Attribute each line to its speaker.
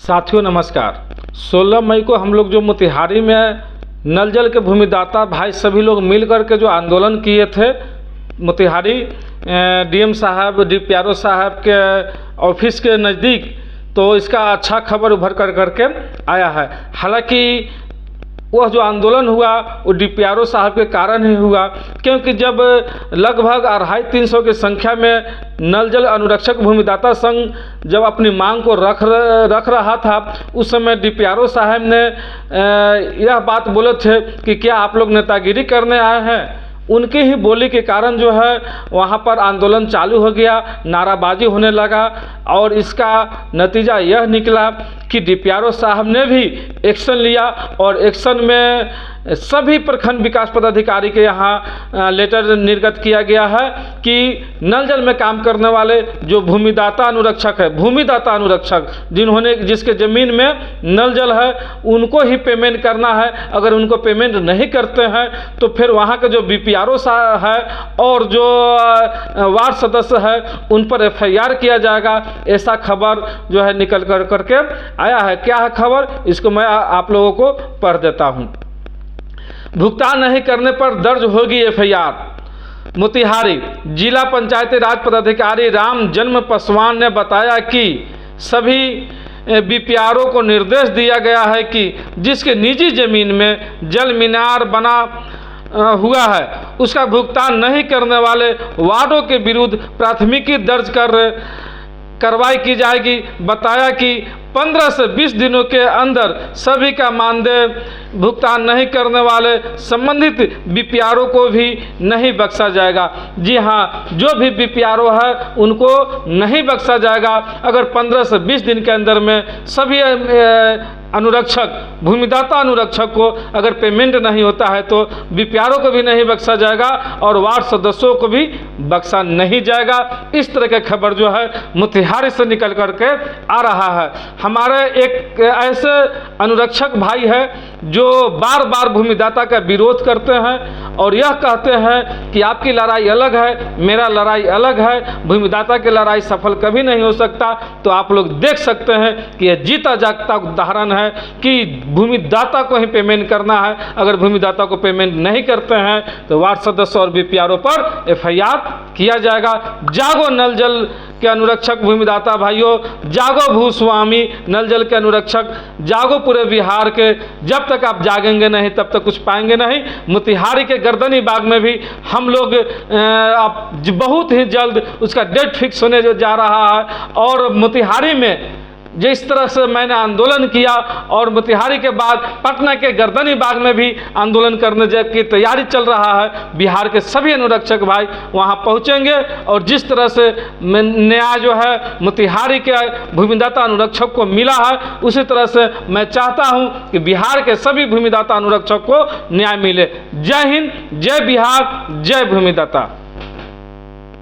Speaker 1: साथियों नमस्कार। 16 मई को हम लोग जो मोतिहारी में नल जल के भूमिदाता भाई सभी लोग मिल कर के जो आंदोलन किए थे मोतिहारी डीएम साहब डी प्यारो साहब के ऑफिस के नज़दीक, तो इसका अच्छा खबर उभर कर करके आया है। हालांकि वह जो आंदोलन हुआ वो डी प्यारो साहब के कारण ही हुआ, क्योंकि जब लगभग 250-300 की संख्या में नल जल अनुरक्षक भूमिदाता संघ जब अपनी मांग को रख रहा था, उस समय डी प्यारो साहब ने यह बात बोले थे कि क्या आप लोग नेतागिरी करने आए हैं। उनकी ही बोली के कारण जो है वहाँ पर आंदोलन चालू हो गया, नाराबाजी होने लगा और इसका नतीजा यह निकला कि डी प्यारो साहब ने भी एक्शन लिया और एक्शन में सभी प्रखंड विकास पदाधिकारी के यहाँ लेटर निर्गत किया गया है कि नल जल में काम करने वाले जो भूमिदाता अनुरक्षक है, भूमिदाता अनुरक्षक जिसके ज़मीन में नल जल है, उनको ही पेमेंट करना है। अगर उनको पेमेंट नहीं करते हैं तो फिर वहाँ के जो बीपीआरओ है और जो वार्ड सदस्य है उन पर एफआईआर किया जाएगा। ऐसा खबर जो है निकल कर करके आया है। क्या है खबर, इसको मैं आप लोगों को पढ़ देता हूँ। भुगतान नहीं करने पर दर्ज होगी एफआईआर। मोतिहारी जिला पंचायती राज पदाधिकारी राम जन्म पासवान ने बताया कि सभी बीपीआरओ को निर्देश दिया गया है कि जिसके निजी जमीन में जल मीनार बना हुआ है उसका भुगतान नहीं करने वाले वार्डों के विरुद्ध प्राथमिकी दर्ज कार्रवाई की जाएगी। बताया कि 15 से 20 दिनों के अंदर सभी का मानदेय भुगतान नहीं करने वाले संबंधित बीपीआरओ को भी नहीं बख्शा जाएगा। जी हाँ, जो भी बीपीआरओ है उनको नहीं बख्शा जाएगा। अगर 15 से 20 दिन के अंदर में सभी अनुरक्षक भूमिदाता अनुरक्षक को अगर पेमेंट नहीं होता है तो बीपीआरओ को भी नहीं बख्शा जाएगा और वार्ड सदस्यों को भी बख्शा नहीं जाएगा। इस तरह के खबर जो है मोतिहारी से निकल करके आ रहा है। हमारे एक ऐसे अनुरक्षक भाई है जो बार बार भूमिदाता का विरोध करते हैं और यह कहते हैं कि आपकी लड़ाई अलग है, मेरा लड़ाई अलग है, भूमिदाता की लड़ाई सफल कभी नहीं हो सकता। तो आप लोग देख सकते हैं कि यह जीता जागता उदाहरण है कि भूमिदाता को ही पेमेंट करना है। अगर भूमिदाता को पेमेंट नहीं करते हैं तो वार्ड सदस्य और बीपीआरओ पर एफआईआर किया जाएगा। जागो नल जल के अनुरक्षक भूमिदाता भाइयों, जागो भूस्वामी नल जल के अनुरक्षक, जागो पूरे बिहार के। जब तक आप जागेंगे नहीं तब तक कुछ पाएंगे नहीं। मोतिहारी के गर्दनी बाग में भी हम लोग बहुत ही जल्द उसका डेट फिक्स होने जा रहा है और मोतिहारी में जिस तरह से मैंने आंदोलन किया और मोतिहारी के बाद पटना के गर्दनी बाग में भी आंदोलन करने की तैयारी चल रहा है। बिहार के सभी अनुरक्षक भाई वहां पहुंचेंगे और जिस तरह से न्याय जो है मोतिहारी के भूमिदाता अनुरक्षक को मिला है उसी तरह से मैं चाहता हूं कि बिहार के सभी भूमिदाता अनुरक्षक को न्याय मिले। जय हिंद, जय बिहार, जय भूमिदाता।